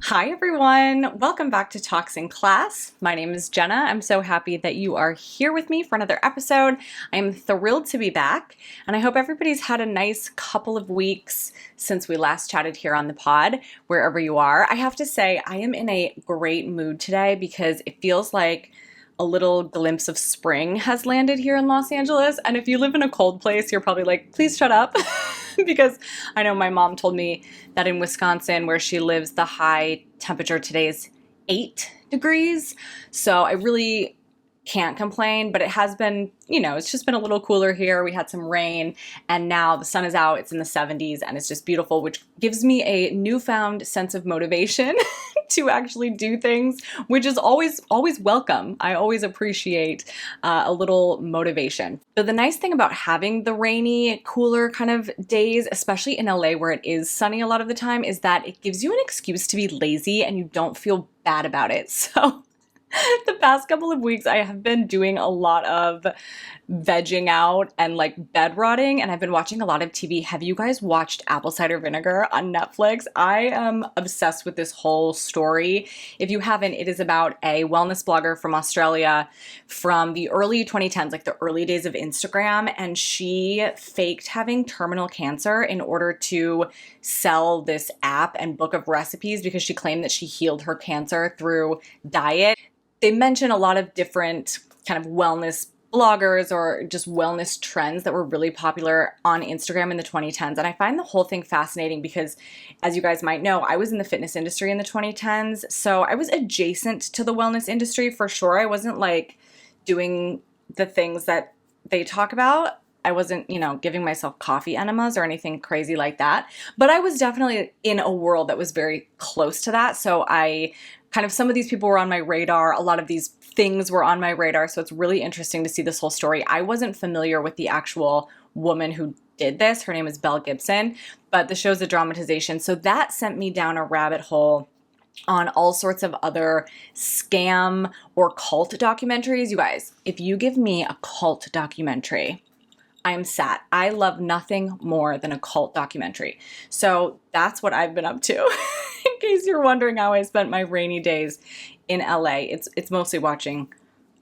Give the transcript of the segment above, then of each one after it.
Hi everyone, welcome back to Talks in Class. My name is Jenna. I'm so happy that you are here with me for another episode. I am thrilled to be back, and I hope everybody's had a nice couple of weeks since we last chatted here on the pod, wherever you are. I have to say, I am in a great mood today because it feels like a little glimpse of spring has landed here in Los Angeles. And if you live in a cold place, you're probably like, please shut up. Because I know my mom told me that in Wisconsin, where she lives, the high temperature today is 8 degrees. So I really can't complain, but it has been, it's just been a little cooler here. We had some rain and now the sun is out. It's in the 70s and it's just beautiful, which gives me a newfound sense of motivation to actually do things, which is always welcome. I always appreciate a little motivation. So the nice thing about having the rainy, cooler kind of days, especially in LA where it is sunny a lot of the time, is that it gives you an excuse to be lazy and you don't feel bad about it. So the past couple of weeks, I have been doing a lot of vegging out and like bed rotting, and I've been watching a lot of TV. Have you guys watched Apple Cider Vinegar on Netflix? I am obsessed with this whole story. If you haven't, it is about a wellness blogger from Australia from the early 2010s, like the early days of Instagram, and she faked having terminal cancer in order to sell this app and book of recipes because she claimed that she healed her cancer through diet. They mention a lot of different kind of wellness bloggers or just wellness trends that were really popular on Instagram in the 2010s. And I find the whole thing fascinating because, as you guys might know, I was in the fitness industry in the 2010s. So I was adjacent to the wellness industry for sure. I wasn't like doing the things that they talk about. I wasn't, giving myself coffee enemas or anything crazy like that. But I was definitely in a world that was very close to that. So some of these people were on my radar. A lot of these things were on my radar. So it's really interesting to see this whole story. I wasn't familiar with the actual woman who did this. Her name is Belle Gibson, but the show's a dramatization. So that sent me down a rabbit hole on all sorts of other scam or cult documentaries. You guys, if you give me a cult documentary, I'm sat. I love nothing more than a cult documentary. So that's what I've been up to. In case you're wondering how I spent my rainy days in LA, it's mostly watching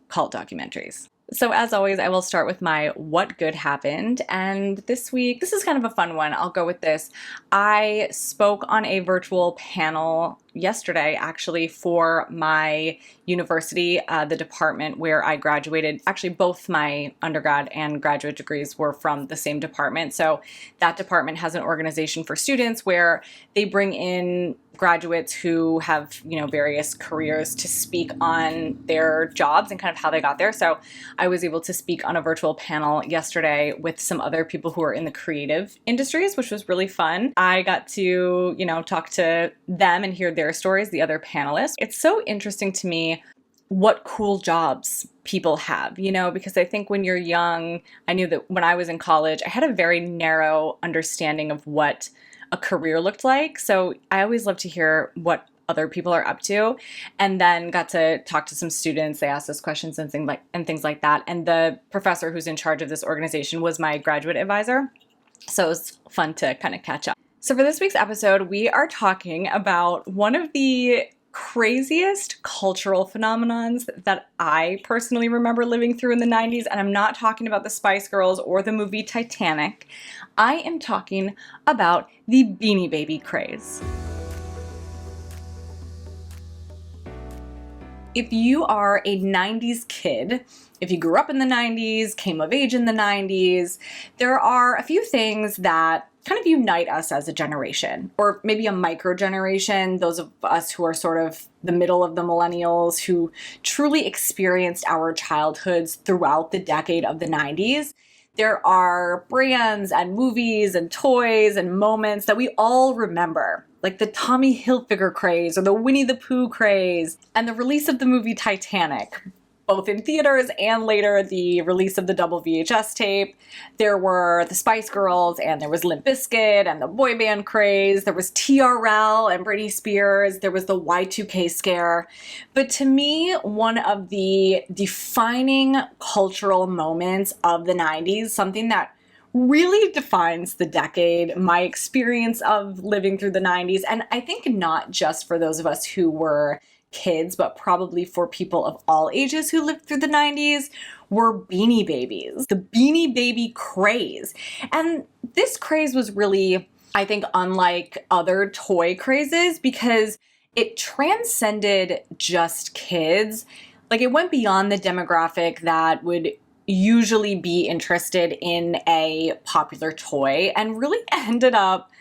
cult documentaries. So as always, I will start with my what good happened. And this week, this is kind of a fun one. I'll go with this. I spoke on a virtual panel yesterday, actually, for my university, the department where I graduated. Actually, both my undergrad and graduate degrees were from the same department. So that department has an organization for students where they bring in graduates who have, various careers to speak on their jobs and kind of how they got there. So I was able to speak on a virtual panel yesterday with some other people who are in the creative industries, which was really fun. I got to, talk to them and hear their stories, the other panelists. It's so interesting to me what cool jobs people have, because I think when you're young, I knew that when I was in college, I had a very narrow understanding of what a career looked like. So I always love to hear what other people are up to, and then got to talk to some students. They asked us questions and things like that. And the professor who's in charge of this organization was my graduate advisor. So it was fun to kind of catch up. So for this week's episode, we are talking about one of the craziest cultural phenomenons that I personally remember living through in the 90s. And I'm not talking about the Spice Girls or the movie Titanic. I am talking about the Beanie Baby craze. If you are a 90s kid, if you grew up in the 90s, came of age in the 90s, there are a few things that kind of unite us as a generation, or maybe a micro generation, those of us who are sort of the middle of the millennials who truly experienced our childhoods throughout the decade of the 90s. There are brands and movies and toys and moments that we all remember, like the Tommy Hilfiger craze or the Winnie the Pooh craze, and the release of the movie Titanic, both in theaters and later the release of the double VHS tape. There were the Spice Girls, and there was Limp Bizkit and the boy band craze. There was TRL and Britney Spears. There was the Y2K scare. But to me, one of the defining cultural moments of the 90s, something that really defines the decade, my experience of living through the 90s. And I think not just for those of us who were kids, but probably for people of all ages who lived through the 90s, were Beanie Babies, the Beanie Baby craze. And this craze was really, I think, unlike other toy crazes because it transcended just kids. Like, it went beyond the demographic that would usually be interested in a popular toy and really ended up,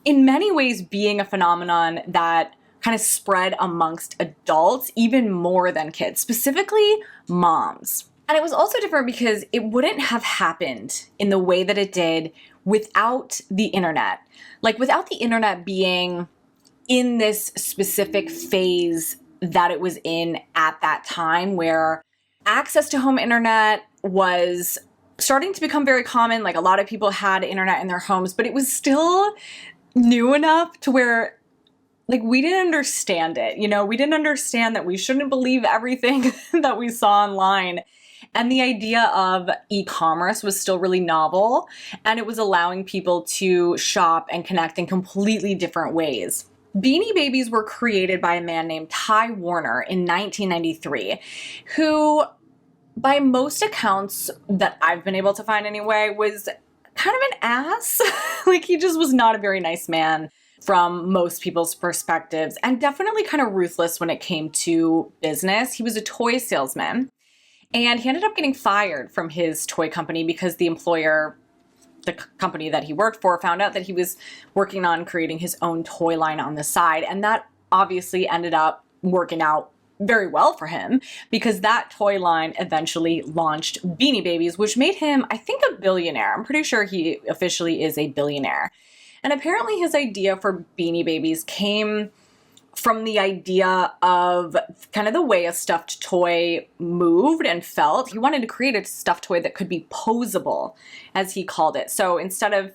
in many ways, being a phenomenon that kind of spread amongst adults even more than kids, specifically moms. And it was also different because it wouldn't have happened in the way that it did without the internet. Like, without the internet being in this specific phase that it was in at that time, where access to home internet was starting to become very common. Like, a lot of people had internet in their homes, but it was still new enough to where, like, we didn't understand it. You know, we didn't understand that we shouldn't believe everything that we saw online. And the idea of e-commerce was still really novel, and it was allowing people to shop and connect in completely different ways. Beanie Babies were created by a man named Ty Warner in 1993, who, by most accounts that I've been able to find anyway, was kind of an ass. Like, he just was not a very nice man from most people's perspectives, and definitely kind of ruthless when it came to business. He was a toy salesman, and he ended up getting fired from his toy company because the employer, the company that he worked for, found out that he was working on creating his own toy line on the side. And that obviously ended up working out very well for him because that toy line eventually launched Beanie Babies, which made him, I think, a billionaire. I'm pretty sure he officially is a billionaire. And apparently his idea for Beanie Babies came from the idea of kind of the way a stuffed toy moved and felt. He wanted to create a stuffed toy that could be posable, as he called it. So instead of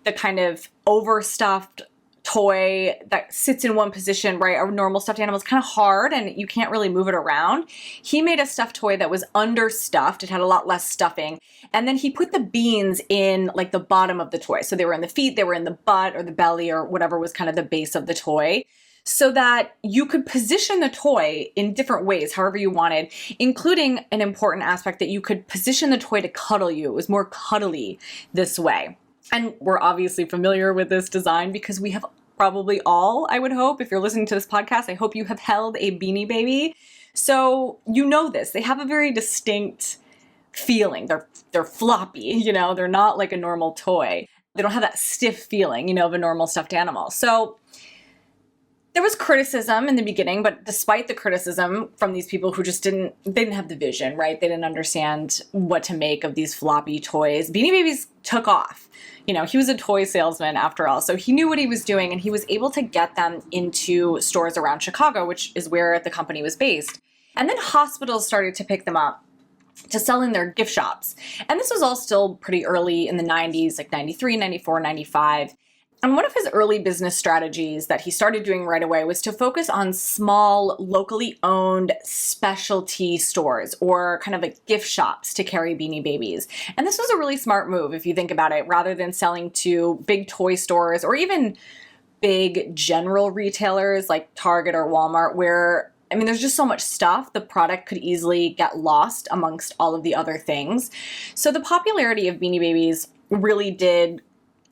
the kind of overstuffed toy that sits in one position, right? A normal stuffed animal is kind of hard and you can't really move it around. He made a stuffed toy that was understuffed. It had a lot less stuffing. And then he put the beans in like the bottom of the toy. So they were in the feet, they were in the butt or the belly or whatever was kind of the base of the toy, so that you could position the toy in different ways, however you wanted, including an important aspect that you could position the toy to cuddle you. It was more cuddly this way. And we're obviously familiar with this design because we have probably all, I would hope, if you're listening to this podcast, I hope you have held a Beanie Baby. So you know this. They have a very distinct feeling. They're floppy, you know, they're not like a normal toy. They don't have that stiff feeling, you know, of a normal stuffed animal. So there was criticism in the beginning, but despite the criticism from these people who just didn't have the vision, right? They didn't understand what to make of these floppy toys. Beanie Babies took off. You know, he was a toy salesman after all, so he knew what he was doing, and he was able to get them into stores around Chicago, which is where the company was based. And then hospitals started to pick them up to sell in their gift shops. And this was all still pretty early in the 90s, like 93, 94, 95. And one of his early business strategies that he started doing right away was to focus on small, locally owned specialty stores or kind of like gift shops to carry Beanie Babies. And this was a really smart move if you think about it, rather than selling to big toy stores or even big general retailers like Target or Walmart, where, I mean, there's just so much stuff, the product could easily get lost amongst all of the other things. So the popularity of Beanie Babies really did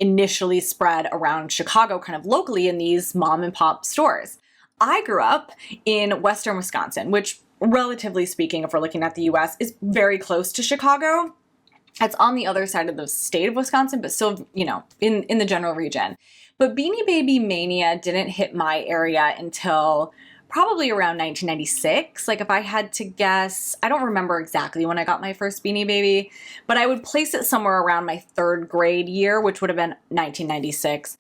initially spread around Chicago, kind of locally in these mom and pop stores. I grew up in Western Wisconsin, which, relatively speaking, if we're looking at the US, is very close to Chicago. It's on the other side of the state of Wisconsin, but still, you know, in the general region. But Beanie Baby mania didn't hit my area until probably around 1996. Like, if I had to guess, I don't remember exactly when I got my first Beanie Baby, but I would place it somewhere around my third grade year, which would have been 1996.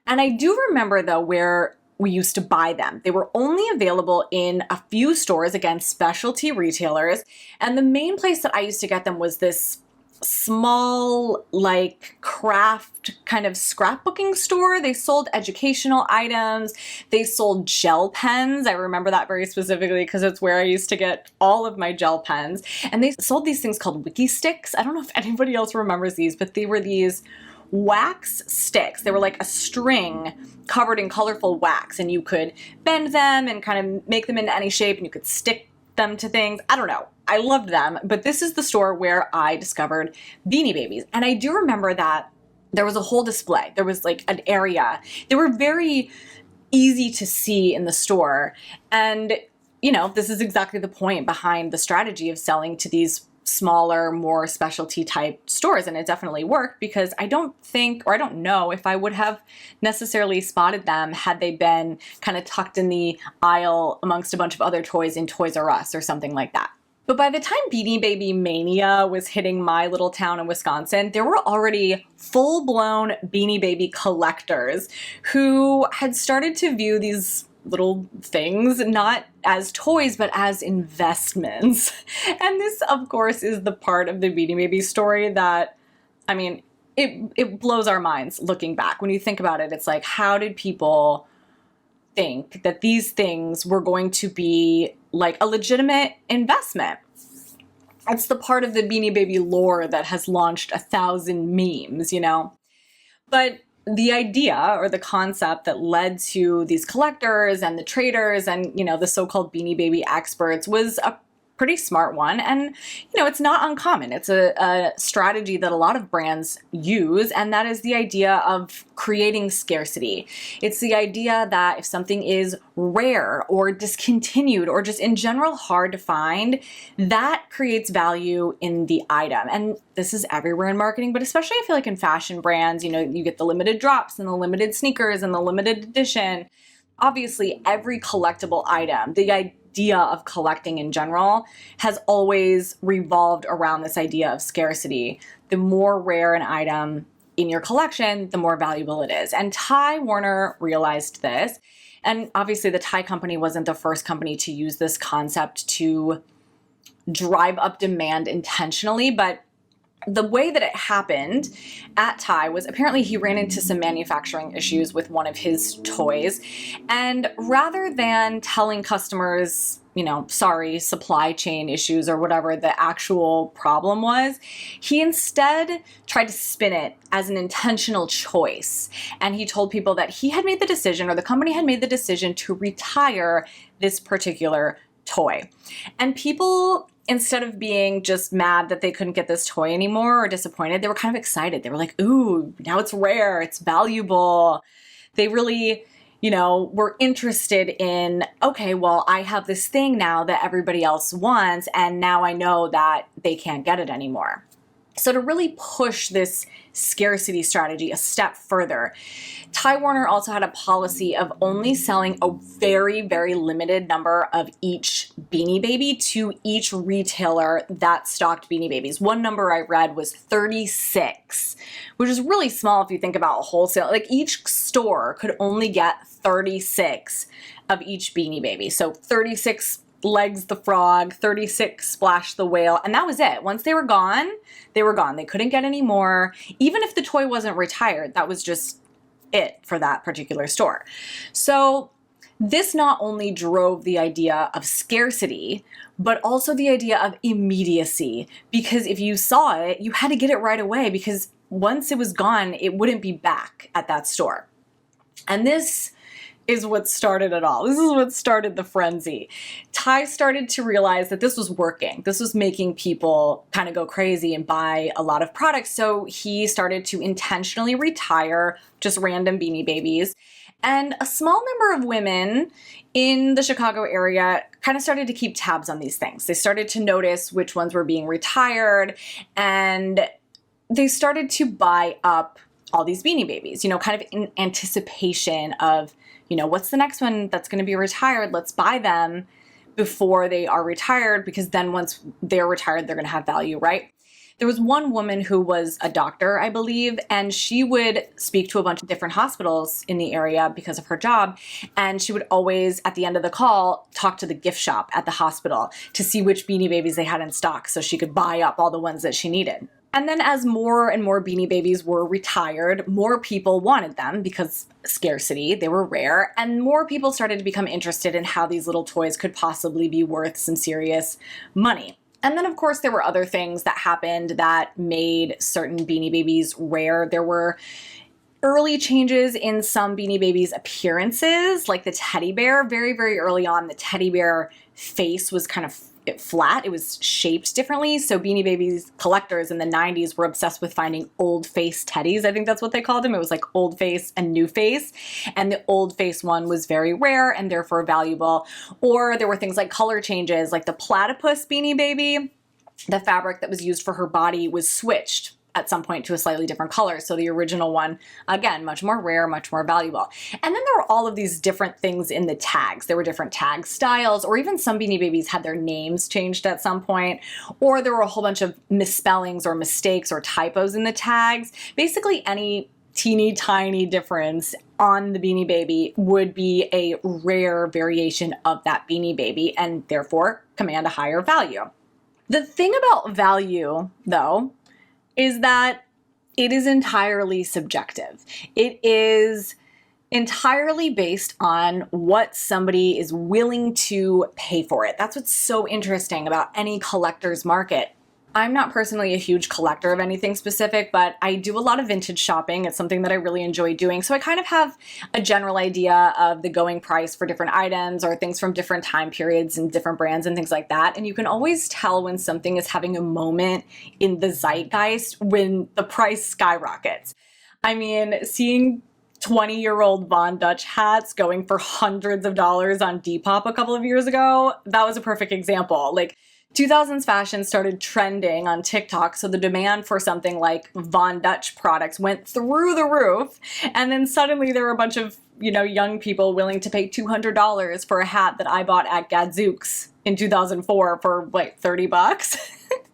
And I do remember, though, where we used to buy them. They were only available in a few stores, again, specialty retailers. And the main place that I used to get them was this small, like, craft kind of scrapbooking store. They sold educational items. They sold gel pens. I remember that very specifically because it's where I used to get all of my gel pens. And they sold these things called wiki sticks. I don't know if anybody else remembers these, but they were these wax sticks. They were like a string covered in colorful wax, and you could bend them and kind of make them into any shape, and you could stick them to things. I don't know. I loved them, but this is the store where I discovered Beanie Babies. And I do remember that there was a whole display. There was like an area. They were very easy to see in the store. And, you know, this is exactly the point behind the strategy of selling to these smaller, more specialty type stores. And it definitely worked because I don't think, or I don't know if I would have necessarily spotted them had they been kind of tucked in the aisle amongst a bunch of other toys in Toys R Us or something like that. But by the time Beanie Baby mania was hitting my little town in Wisconsin, there were already full-blown Beanie Baby collectors who had started to view these little things not as toys, but as investments. And this, of course, is the part of the Beanie Baby story that, I mean, it blows our minds looking back. When you think about it, it's like, how did people think that these things were going to be like a legitimate investment? It's the part of the Beanie Baby lore that has launched 1,000 memes, you know? But the idea or the concept that led to these collectors and the traders and, you know, the so-called Beanie Baby experts was a pretty smart one. And, you know, it's not uncommon. It's a strategy that a lot of brands use, and that is the idea of creating scarcity. It's the idea that if something is rare or discontinued or just in general hard to find, that creates value in the item. And this is everywhere in marketing, but especially I feel like in fashion brands, you know, you get the limited drops and the limited sneakers and the limited edition. Obviously, every collectible item, the idea of collecting in general has always revolved around this idea of scarcity. The more rare an item in your collection, the more valuable it is. And Ty Warner realized this. And obviously the Ty company wasn't the first company to use this concept to drive up demand intentionally, but the way that it happened at Ty was apparently he ran into some manufacturing issues with one of his toys. And rather than telling customers, you know, sorry, supply chain issues or whatever the actual problem was, he instead tried to spin it as an intentional choice. And he told people that he had made the decision, or the company had made the decision, to retire this particular toy. And people, instead of being just mad that they couldn't get this toy anymore or disappointed, they were kind of excited. They were like, ooh, now it's rare, it's valuable. They really, you know, were interested in, okay, well, I have this thing now that everybody else wants, and now I know that they can't get it anymore. So to really push this scarcity strategy a step further, Ty Warner also had a policy of only selling a very, very limited number of each Beanie Baby to each retailer that stocked Beanie Babies. One number I read was 36, which is really small if you think about wholesale. Like each store could only get 36 of each Beanie Baby. So 36 Legs the Frog, 36 Splash the Whale, and that was it. Once they were gone, they were gone. They couldn't get any more. Even if the toy wasn't retired, that was just it for that particular store. So this not only drove the idea of scarcity, but also the idea of immediacy. Because if you saw it, you had to get it right away, because once it was gone, it wouldn't be back at that store. And this is what started it all. This is what started the frenzy. Ty started to realize that this was working. This was making people kind of go crazy and buy a lot of products. So he started to intentionally retire just random Beanie Babies. And a small number of women in the Chicago area kind of started to keep tabs on these things. They started to notice which ones were being retired, and they started to buy up all these Beanie Babies, you know, kind of in anticipation of, you know, what's the next one that's going to be retired? Let's buy them before they are retired, because then once they're retired, they're going to have value, right? There was one woman who was a doctor, I believe, and she would speak to a bunch of different hospitals in the area because of her job. And she would always, at the end of the call, talk to the gift shop at the hospital to see which Beanie Babies they had in stock so she could buy up all the ones that she needed. And then as more and more Beanie Babies were retired, more people wanted them because scarcity, they were rare, and more people started to become interested in how these little toys could possibly be worth some serious money. And then, of course, there were other things that happened that made certain Beanie Babies rare. There were early changes in some Beanie Babies' appearances, like the teddy bear. Very, very early on, the teddy bear face was kind of flat. It was shaped differently. So Beanie Babies collectors in the 90s were obsessed with finding old face teddies. I think that's what they called them. It was like old face and new face. And the old face one was very rare and therefore valuable. Or there were things like color changes, like the platypus Beanie Baby. The fabric that was used for her body was switched at some point to a slightly different color. So the original one, again, much more rare, much more valuable. And then there were all of these different things in the tags. There were different tag styles, or even some Beanie Babies had their names changed at some point, or there were a whole bunch of misspellings or mistakes or typos in the tags. Basically any teeny tiny difference on the Beanie Baby would be a rare variation of that Beanie Baby and therefore command a higher value. The thing about value, though, is that it is entirely subjective. It is entirely based on what somebody is willing to pay for it. That's what's so interesting about any collector's market. I'm not personally a huge collector of anything specific, but I do a lot of vintage shopping. It's something that I really enjoy doing. So I kind of have a general idea of the going price for different items or things from different time periods and different brands and things like that. And you can always tell when something is having a moment in the zeitgeist when the price skyrockets. I mean, seeing 20-year-old Von Dutch hats going for hundreds of dollars on Depop a couple of years ago, that was a perfect example. Like, 2000s fashion started trending on TikTok, so the demand for something like Von Dutch products went through the roof, and then suddenly there were a bunch of, young people willing to pay $200 for a hat that I bought at Gadzooks in 2004 for like $30.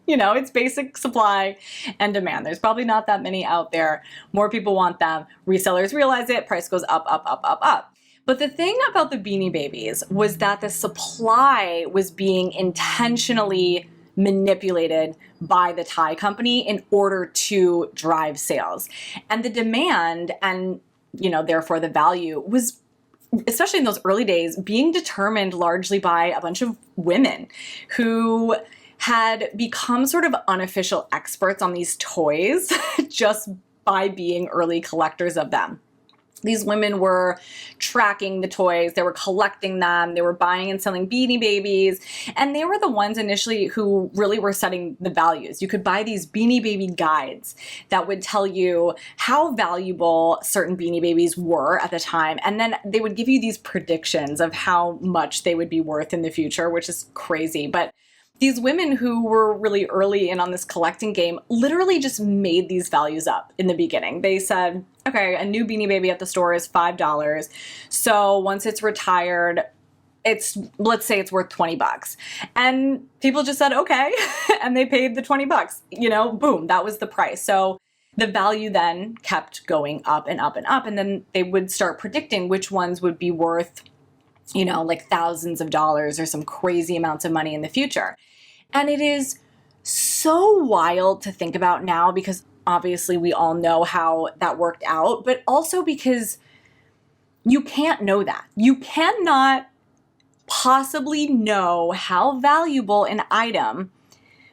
It's basic supply and demand. There's probably not that many out there. More people want them. Resellers realize it. Price goes up, up, up, up, up. But the thing about the Beanie Babies was that the supply was being intentionally manipulated by the tie company in order to drive sales. And the demand and, therefore the value was, especially in those early days, being determined largely by a bunch of women who had become sort of unofficial experts on these toys just by being early collectors of them. These women were tracking the toys, they were collecting them, they were buying and selling Beanie Babies, and they were the ones initially who really were setting the values. You could buy these Beanie Baby guides that would tell you how valuable certain Beanie Babies were at the time, and then they would give you these predictions of how much they would be worth in the future, which is crazy. But these women who were really early in on this collecting game literally just made these values up in the beginning. They said, okay, a new Beanie Baby at the store is $5. So once it's retired, let's say it's worth $20. And people just said, okay. And they paid the $20. Boom, that was the price. So the value then kept going up and up and up. And then they would start predicting which ones would be worth like thousands of dollars or some crazy amounts of money in the future. And it is so wild to think about now because obviously we all know how that worked out, but also because you can't know that. You cannot possibly know how valuable an item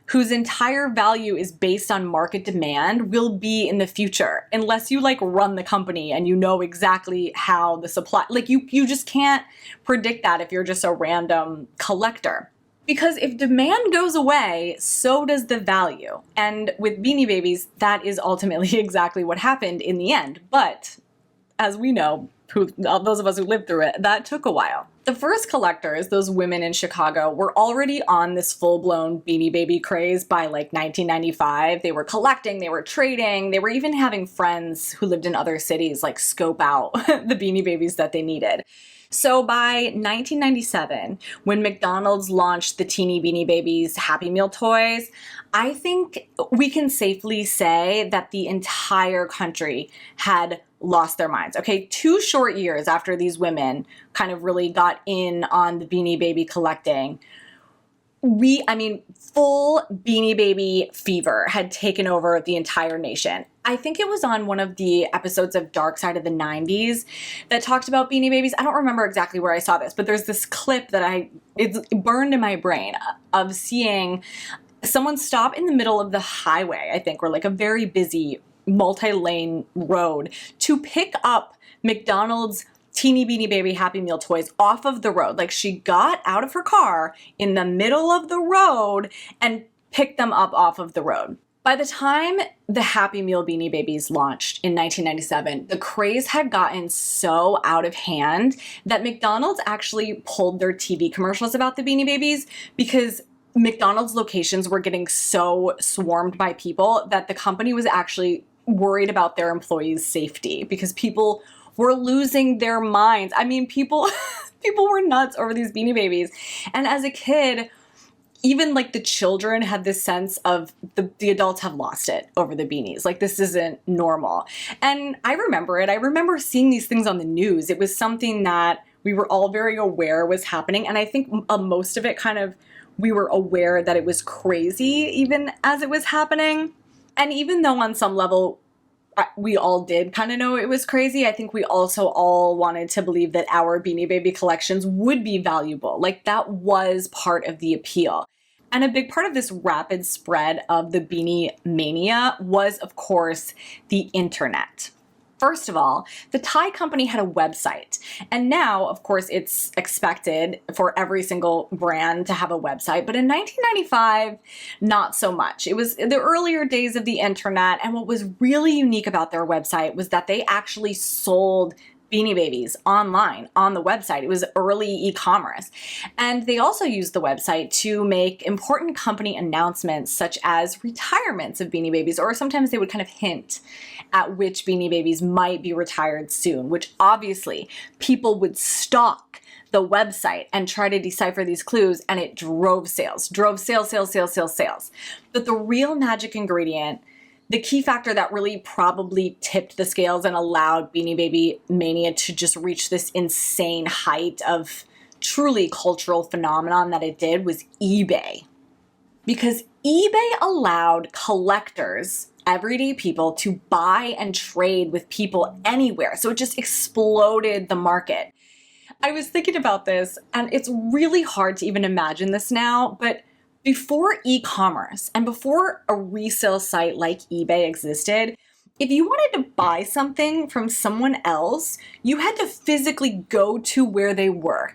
whose entire value is based on market demand will be in the future unless you run the company and you know exactly how the supply, you just can't predict that if you're just a random collector. Because if demand goes away, so does the value. And with Beanie Babies, that is ultimately exactly what happened in the end. But as we know, those of us who lived through it, that took a while. The first collectors, those women in Chicago, were already on this full-blown Beanie Baby craze by 1995. They were collecting, they were trading, they were even having friends who lived in other cities scope out the Beanie Babies that they needed. So by 1997, when McDonald's launched the teeny Beanie Babies Happy Meal toys, I think we can safely say that the entire country had lost their minds. Okay, 2 short years after these women kind of really got in on the Beanie Baby collecting, full Beanie Baby fever had taken over the entire nation. I think it was on one of the episodes of Dark Side of the 90s that talked about Beanie Babies. I don't remember exactly where I saw this, but there's this clip that it's burned in my brain of seeing someone stop in the middle of the highway, I think, or like a very busy multi-lane road to pick up McDonald's teeny Beanie Baby Happy Meal toys off of the road. Like, she got out of her car in the middle of the road and picked them up off of the road. By the time the Happy Meal Beanie Babies launched in 1997, the craze had gotten so out of hand that McDonald's actually pulled their TV commercials about the Beanie Babies because McDonald's locations were getting so swarmed by people that the company was actually worried about their employees' safety because people were losing their minds. I mean, people were nuts over these Beanie Babies. And as a kid, even like the children had this sense of the adults have lost it over the beanies. Like, this isn't normal. And I remember it. I remember seeing these things on the news. It was something that we were all very aware was happening. And I think most of it we were aware that it was crazy even as it was happening. And even though on some level we all did kind of know it was crazy, I think we also all wanted to believe that our Beanie Baby collections would be valuable. Like, that was part of the appeal. And a big part of this rapid spread of the Beanie mania was, of course, the internet. First of all, the Thai company had a website, and now, of course, it's expected for every single brand to have a website, but in 1995, not so much. It was the earlier days of the internet, and what was really unique about their website was that they actually sold Beanie Babies online on the website. It was early e-commerce. And they also used the website to make important company announcements such as retirements of Beanie Babies, or sometimes they would kind of hint at which Beanie Babies might be retired soon, which obviously people would stalk the website and try to decipher these clues, and it drove sales. But the real magic ingredient, the key factor that really probably tipped the scales and allowed Beanie Baby mania to just reach this insane height of truly cultural phenomenon that it did was eBay. Because eBay allowed collectors, everyday people, to buy and trade with people anywhere. So it just exploded the market. I was thinking about this, and it's really hard to even imagine this now, but before e-commerce and before a resale site like eBay existed, if you wanted to buy something from someone else, you had to physically go to where they were.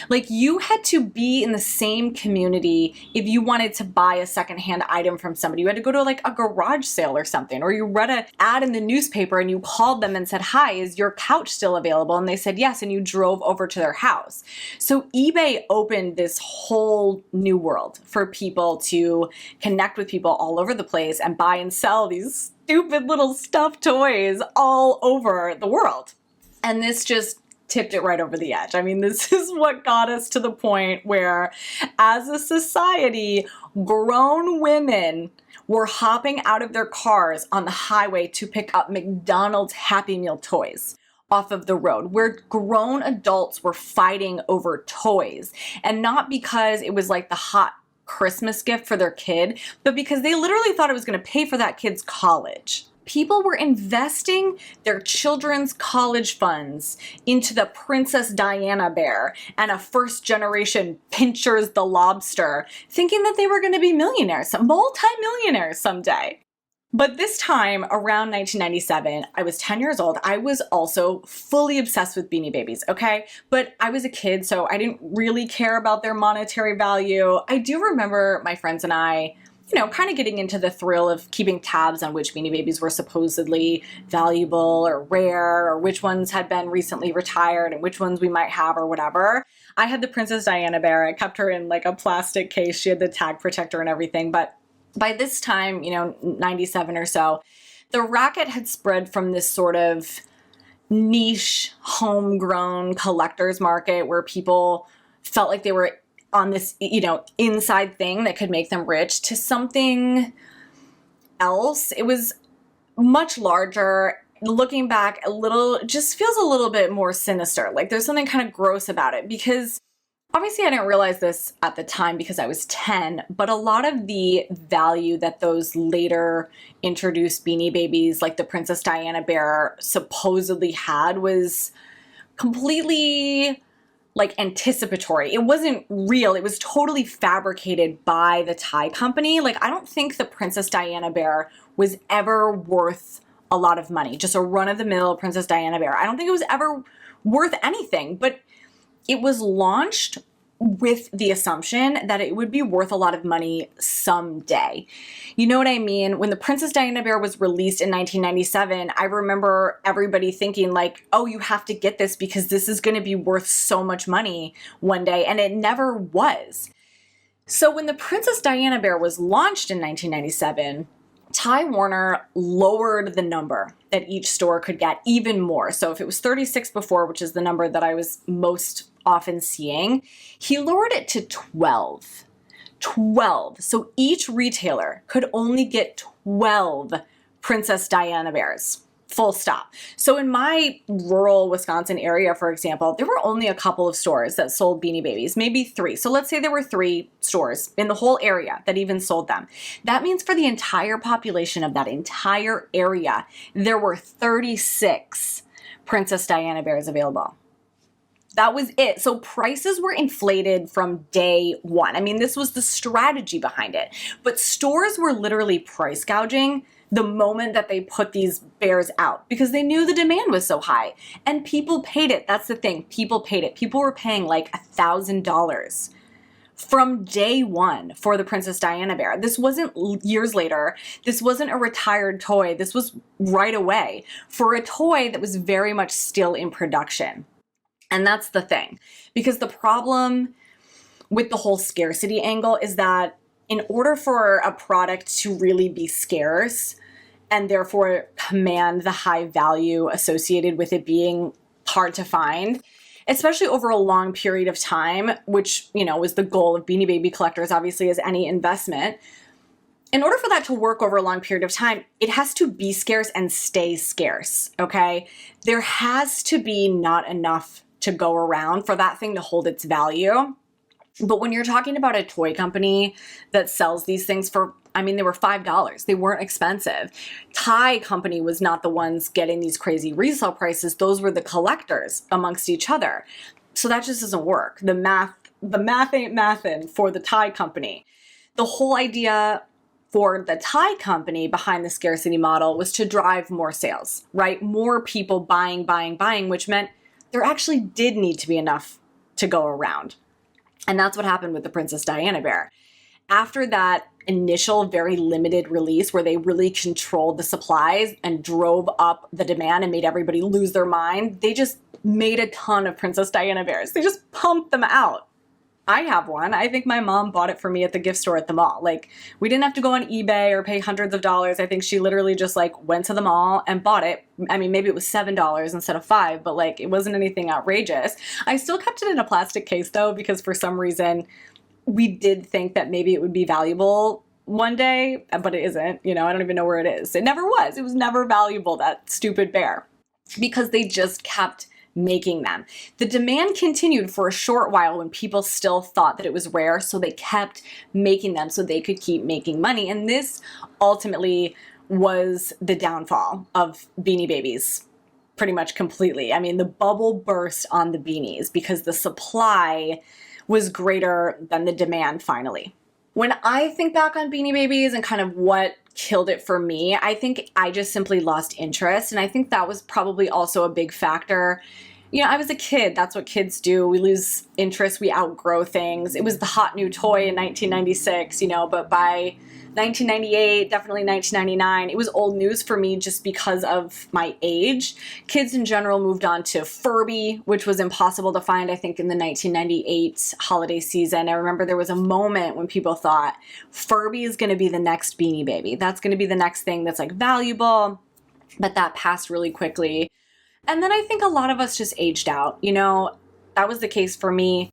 Like, you had to be in the same community if you wanted to buy a secondhand item from somebody. You had to go to like a garage sale or something, or you read an ad in the newspaper and you called them and said, "Hi, is your couch still available?" And they said yes, and you drove over to their house. So eBay opened this whole new world for people to connect with people all over the place and buy and sell these stupid little stuffed toys all over the world. And this just tipped it right over the edge. I mean, this is what got us to the point where, as a society, grown women were hopping out of their cars on the highway to pick up McDonald's Happy Meal toys off of the road, where grown adults were fighting over toys. And not because it was like the hot Christmas gift for their kid, but because they literally thought it was going to pay for that kid's college. People were investing their children's college funds into the Princess Diana bear and a first-generation Pincher's the lobster, thinking that they were going to be millionaires, multi-millionaires someday. But this time, around 1997, I was 10 years old. I was also fully obsessed with Beanie Babies, okay? But I was a kid, so I didn't really care about their monetary value. I do remember my friends and I, kind of getting into the thrill of keeping tabs on which Beanie Babies were supposedly valuable or rare, or which ones had been recently retired and which ones we might have or whatever. I had the Princess Diana bear. I kept her in like a plastic case. She had the tag protector and everything. But by this time, 97 or so, the racket had spread from this sort of niche, homegrown collector's market where people felt like they were on this, inside thing that could make them rich, to something else. It was much larger. Looking back, just feels a little bit more sinister. Like, there's something kind of gross about it, because Obviously, I didn't realize this at the time because I was 10, but a lot of the value that those later introduced Beanie Babies, like the Princess Diana bear, supposedly had was completely like anticipatory. It wasn't real. It was totally fabricated by the tie company. Like, I don't think the Princess Diana bear was ever worth a lot of money. Just a run-of-the-mill Princess Diana bear. I don't think it was ever worth anything, but it was launched with the assumption that it would be worth a lot of money someday. You know what I mean? When the Princess Diana bear was released in 1997, I remember everybody thinking like, oh, you have to get this because this is going to be worth so much money one day. And it never was. So when the Princess Diana bear was launched in 1997, Time Warner lowered the number that each store could get even more. So if it was 36 before, which is the number that I was most often seeing, he lowered it to 12. 12. So each retailer could only get 12 Princess Diana bears. Full stop. So in my rural Wisconsin area, for example, there were only a couple of stores that sold Beanie Babies, maybe 3. So let's say there were 3 stores in the whole area that even sold them. That means for the entire population of that entire area, there were 36 Princess Diana bears available. That was it. So prices were inflated from day one. I mean, this was the strategy behind it. But stores were literally price gouging the moment that they put these bears out because they knew the demand was so high. And people paid it. That's the thing. People paid it. People were paying like $1,000 from day one for the Princess Diana bear. This wasn't years later. This wasn't a retired toy. This was right away for a toy that was very much still in production. And that's the thing, because the problem with the whole scarcity angle is that in order for a product to really be scarce and therefore command the high value associated with it being hard to find, especially over a long period of time, which, you know, was the goal of Beanie Baby collectors, obviously, as any investment. In order for that to work over a long period of time, it has to be scarce and stay scarce, okay? There has to be not enough to go around for that thing to hold its value. But when you're talking about a toy company that sells these things for, I mean, they were $5. They weren't expensive. Tie company was not the ones getting these crazy resale prices. Those were the collectors amongst each other. So that just doesn't work. The math ain't mathin' for the tie company. The whole idea for the tie company behind the scarcity model was to drive more sales, right? More people buying, which meant there actually did need to be enough to go around. And that's what happened with the Princess Diana bear. After that initial very limited release where they really controlled the supplies and drove up the demand and made everybody lose their mind, they just made a ton of Princess Diana bears. They just pumped them out. I have one. I think my mom bought it for me at the gift store at the mall. Like, we didn't have to go on eBay or pay hundreds of dollars. I think she literally just like went to the mall and bought it. I mean, maybe it was $7 instead of $5, but like it wasn't anything outrageous. I still kept it in a plastic case though, because for some reason we did think that maybe it would be valuable one day, but it isn't. You know, I don't even know where it is. It never was. It was never valuable, that stupid bear, because they just kept making them. The demand continued for a short while when people still thought that it was rare, so they kept making them so they could keep making money. And this ultimately was the downfall of Beanie Babies, pretty much completely. I mean, the bubble burst on the beanies because the supply was greater than the demand finally. When I think back on Beanie Babies and kind of what killed it for me, I think I just simply lost interest. And I think that was probably also a big factor. You know, I was a kid. That's what kids do. We lose interest. We outgrow things. It was the hot new toy in 1996, you know, but by 1998, definitely 1999, it was old news for me just because of my age. Kids in general moved on to Furby, which was impossible to find, I think, in the 1998 holiday season. I remember there was a moment when people thought Furby is going to be the next Beanie Baby. That's going to be the next thing that's like valuable, but that passed really quickly. And then I think a lot of us just aged out. You know, that was the case for me.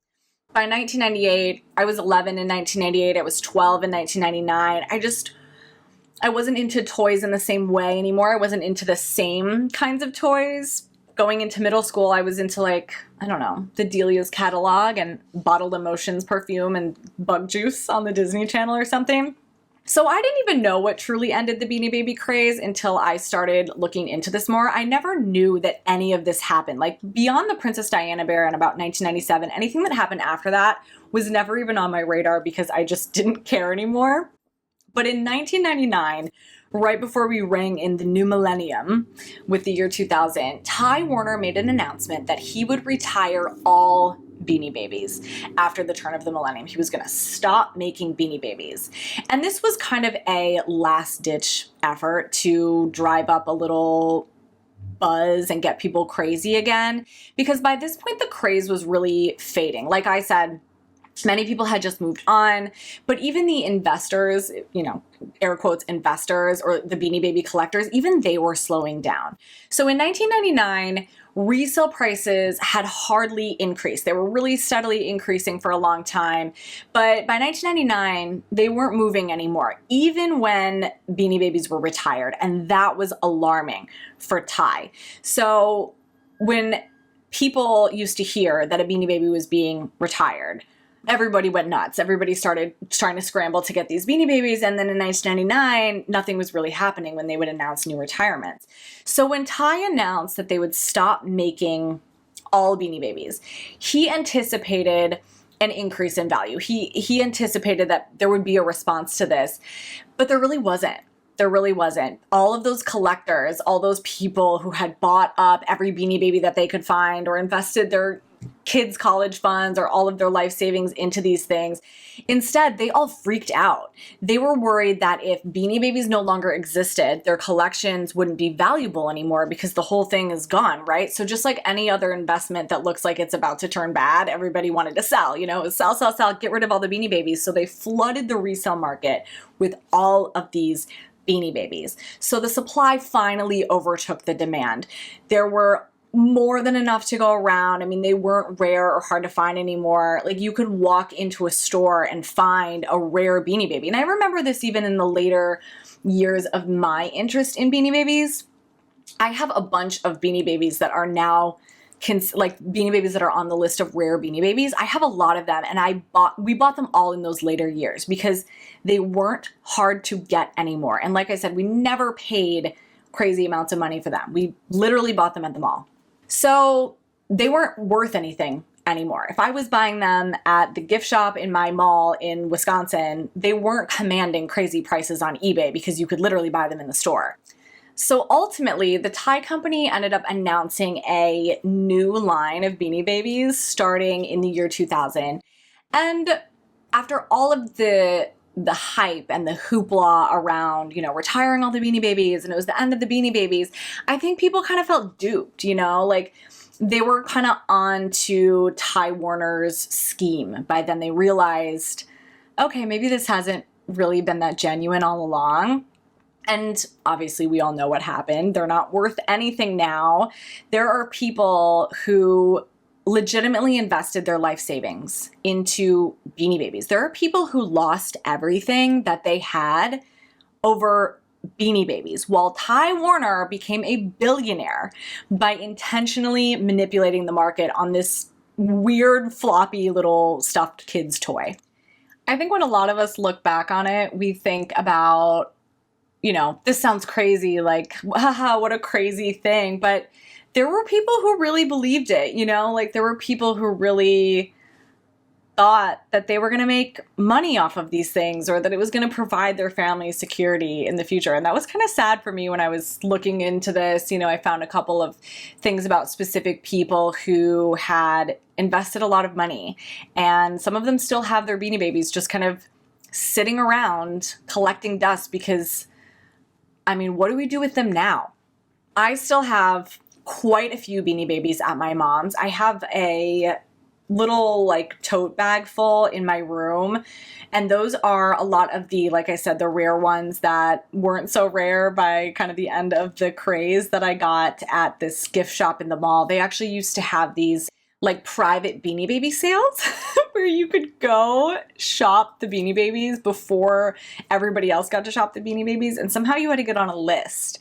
By 1998, I was 11 in 1998. I was 12 in 1999. I wasn't into toys in the same way anymore. I wasn't into the same kinds of toys going into middle school, I was into like, I don't know, the Delia's catalog and Bottled Emotions perfume and bug juice on the Disney Channel or something. So I didn't even know what truly ended the Beanie Baby craze until I started looking into this more. I never knew that any of this happened. Like beyond the Princess Diana bear in about 1997, anything that happened after that was never even on my radar because I just didn't care anymore. But in 1999, right before we rang in the new millennium with the year 2000, Ty Warner made an announcement that he would retire all Beanie Babies after the turn of the millennium. He was going to stop making Beanie Babies. And this was kind of a last-ditch effort to drive up a little buzz and get people crazy again, because by this point the craze was really fading. Like I said, many people had just moved on, but even the investors, you know, air quotes investors, or the Beanie Baby collectors, even they were slowing down. So in 1999, resale prices had hardly increased. They were really steadily increasing for a long time, but by 1999, they weren't moving anymore, even when Beanie Babies were retired, and that was alarming for Ty. So when people used to hear that a Beanie Baby was being retired, everybody went nuts. Everybody started trying to scramble to get these Beanie Babies. And then in 1999, nothing was really happening when they would announce new retirements. So when Ty announced that they would stop making all Beanie Babies, he anticipated an increase in value. He anticipated that there would be a response to this, but there really wasn't. There really wasn't. All of those collectors, all those people who had bought up every Beanie Baby that they could find or invested their kids' college funds or all of their life savings into these things, instead, they all freaked out. They were worried that if Beanie Babies no longer existed, their collections wouldn't be valuable anymore because the whole thing is gone, right? So just like any other investment that looks like it's about to turn bad, everybody wanted to sell, you know, it was sell, sell, sell, get rid of all the Beanie Babies. So they flooded the resale market with all of these Beanie Babies. So the supply finally overtook the demand. There were more than enough to go around. I mean, they weren't rare or hard to find anymore. Like you could walk into a store and find a rare Beanie Baby. And I remember this even in the later years of my interest in Beanie Babies. I have a bunch of Beanie Babies that are now like Beanie Babies that are on the list of rare Beanie Babies. I have a lot of them, and we bought them all in those later years because they weren't hard to get anymore. And like I said, we never paid crazy amounts of money for them. We literally bought them at the mall. So they weren't worth anything anymore. If I was buying them at the gift shop in my mall in Wisconsin, they weren't commanding crazy prices on eBay because you could literally buy them in the store. So ultimately, the Ty company ended up announcing a new line of Beanie Babies starting in the year 2000. And after all of the hype and the hoopla around, you know, retiring all the Beanie Babies and it was the end of the Beanie Babies, I think people kind of felt duped, you know, like they were kind of on to Ty Warner's scheme. By then they realized, okay, maybe this hasn't really been that genuine all along. And obviously we all know what happened. They're not worth anything now. There are people who legitimately invested their life savings into Beanie Babies. There are people who lost everything that they had over Beanie Babies, while Ty Warner became a billionaire by intentionally manipulating the market on this weird floppy little stuffed kid's toy. I think when a lot of us look back on it, we think about, you know, this sounds crazy, like, haha, what a crazy thing. But there were people who really believed it, you know, like there were people who really thought that they were going to make money off of these things or that it was going to provide their family security in the future. And that was kind of sad for me when I was looking into this. You know, I found a couple of things about specific people who had invested a lot of money, and some of them still have their Beanie Babies just kind of sitting around collecting dust because, I mean, what do we do with them now? I still have quite a few Beanie Babies at my mom's. I have a little like tote bag full in my room, and those are a lot of the, like I said, the rare ones that weren't so rare by kind of the end of the craze that I got at this gift shop in the mall. They actually used to have these like private Beanie Baby sales where you could go shop the Beanie Babies before everybody else got to shop the Beanie Babies, and somehow you had to get on a list.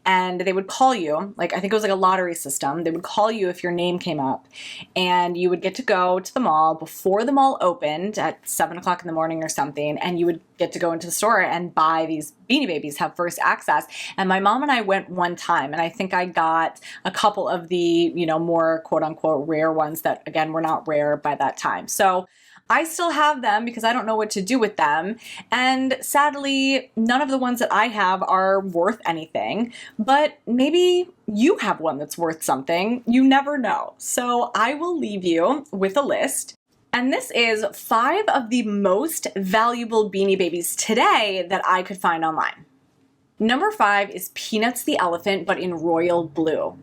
And they would call you, like I think it was like a lottery system. They would call you if your name came up, and you would get to go to the mall before the mall opened at 7 o'clock in the morning or something, and you would get to go into the store and buy these Beanie Babies, have first access. And my mom and I went one time, and I think I got a couple of the, more quote unquote rare ones that, again, were not rare by that time. So I still have them because I don't know what to do with them. And sadly, none of the ones that I have are worth anything, but maybe you have one that's worth something. You never know. So I will leave you with a list. And this is 5 of the most valuable Beanie Babies today that I could find online. Number 5 is Peanuts the Elephant, but in royal blue.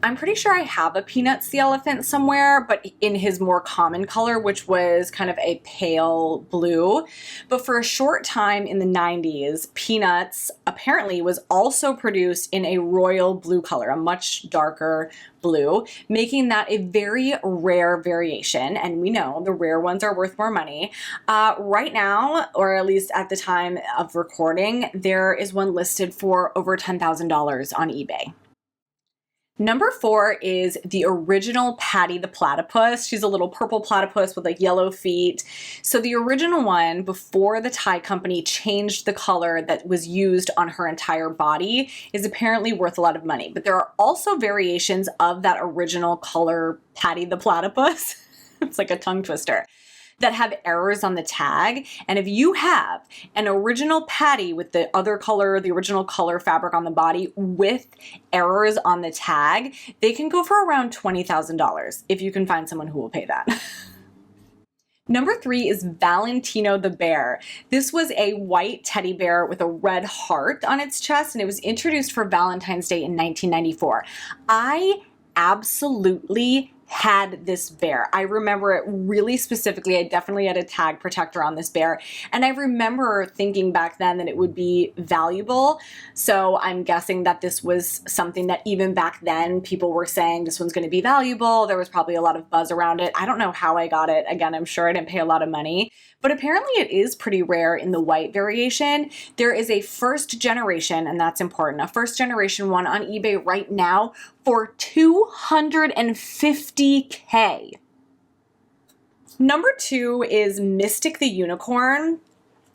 I'm pretty sure I have a Peanuts the Elephant somewhere, but in his more common color, which was kind of a pale blue. But for a short time in the 90s, Peanuts apparently was also produced in a royal blue color, a much darker blue, making that a very rare variation. And we know the rare ones are worth more money. Right now, or at least at the time of recording, there is one listed for over $10,000 on eBay. Number 4 is the original Patty the Platypus. She's a little purple platypus with like yellow feet. So the original one, before the Thai company changed the color that was used on her entire body, is apparently worth a lot of money. But there are also variations of that original color Patty the Platypus. It's like a tongue twister, that have errors on the tag. And if you have an original Patty with the other color, the original color fabric on the body with errors on the tag, they can go for around $20,000 if you can find someone who will pay that. Number 3 is Valentino the Bear. This was a white teddy bear with a red heart on its chest, and it was introduced for Valentine's Day in 1994. I absolutely had this bear. I remember it really specifically. I definitely had a tag protector on this bear. And I remember thinking back then that it would be valuable. So I'm guessing that this was something that even back then people were saying this one's going to be valuable. There was probably a lot of buzz around it. I don't know how I got it. Again, I'm sure I didn't pay a lot of money, but apparently it is pretty rare in the white variation. There is a first generation, and that's important, a first generation one on eBay right now for $250K. Number 2 is Mystic the Unicorn.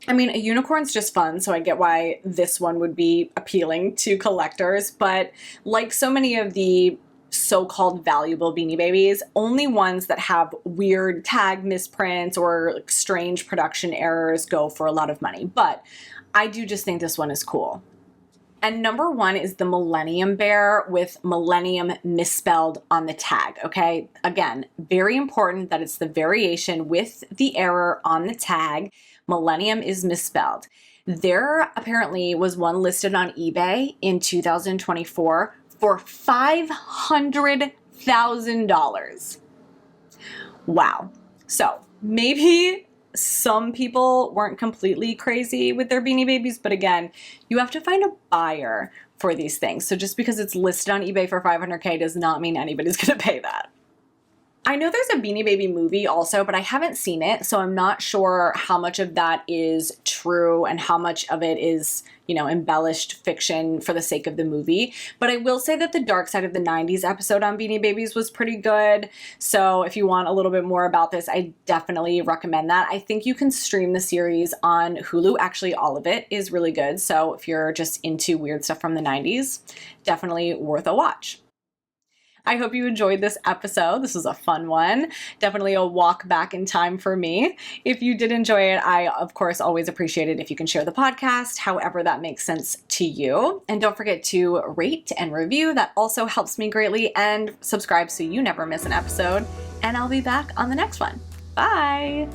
I mean, a unicorn's just fun, so I get why this one would be appealing to collectors, but like so many of the so-called valuable Beanie Babies, only ones that have weird tag misprints or like strange production errors go for a lot of money. But I do just think this one is cool. And number 1 is the Millennium Bear with Millennium misspelled on the tag, okay? Again, very important that it's the variation with the error on the tag. Millennium is misspelled. There apparently was one listed on eBay in 2024 for $500,000. Wow. So maybe some people weren't completely crazy with their Beanie Babies, but again, you have to find a buyer for these things. So just because it's listed on eBay for $500K does not mean anybody's gonna pay that. I know there's a Beanie Baby movie also, but I haven't seen it, so I'm not sure how much of that is true and how much of it is, embellished fiction for the sake of the movie. But I will say that the Dark Side of the 90s episode on Beanie Babies was pretty good. So if you want a little bit more about this, I definitely recommend that. I think you can stream the series on Hulu. Actually, all of it is really good. So if you're just into weird stuff from the 90s, definitely worth a watch. I hope you enjoyed this episode. This was a fun one. Definitely a walk back in time for me. If you did enjoy it, I, of course, always appreciate it if you can share the podcast, however that makes sense to you. And don't forget to rate and review. That also helps me greatly. And subscribe so you never miss an episode. And I'll be back on the next one. Bye!